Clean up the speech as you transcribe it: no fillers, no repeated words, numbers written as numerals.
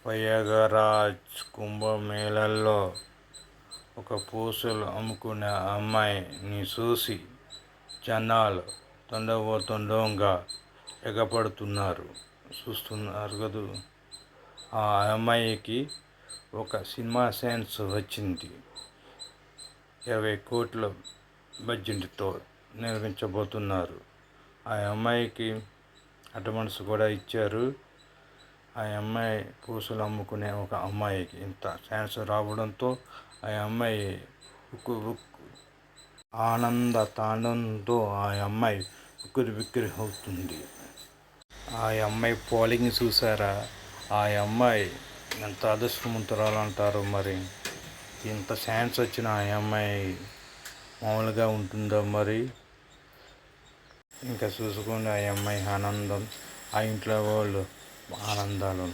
ప్రయాగరాజ్ కుంభమేళాలో ఒక పూసలు అమ్ముకునే అమ్మాయిని చూసి జనాలు తండోపతండంగా ఎగబడుతున్నారు. చూస్తున్నారు కదూ. ఆ అమ్మాయికి ఒక సినిమా ఛాన్స్ వచ్చింది. 20 కోట్ల బడ్జెట్తో నిర్మించబోతున్నారు. ఆ అమ్మాయికి అడ్వాన్స్ కూడా ఇచ్చారు. ఆ అమ్మాయి పూసలు అమ్ముకునే ఒక అమ్మాయికి ఇంత ఛాన్స్ రావడంతో ఆ అమ్మాయి ఆనంద తాండవంతో ఆ అమ్మాయి ఉక్కిరిబిక్కిరి అవుతుంది. ఆ అమ్మాయి పోలింగ్ చూసారా? ఆ అమ్మాయి ఎంత అదృష్టవంతురాలు అంటారు మరి. ఇంత ఛాన్స్ వచ్చిన ఆ అమ్మాయి మామూలుగా ఉంటుందా మరి? ఇంకా చూసుకోండి ఆ అమ్మాయి ఆనందం, ఆ ఇంట్లో వాళ్ళు ఆనందాలు.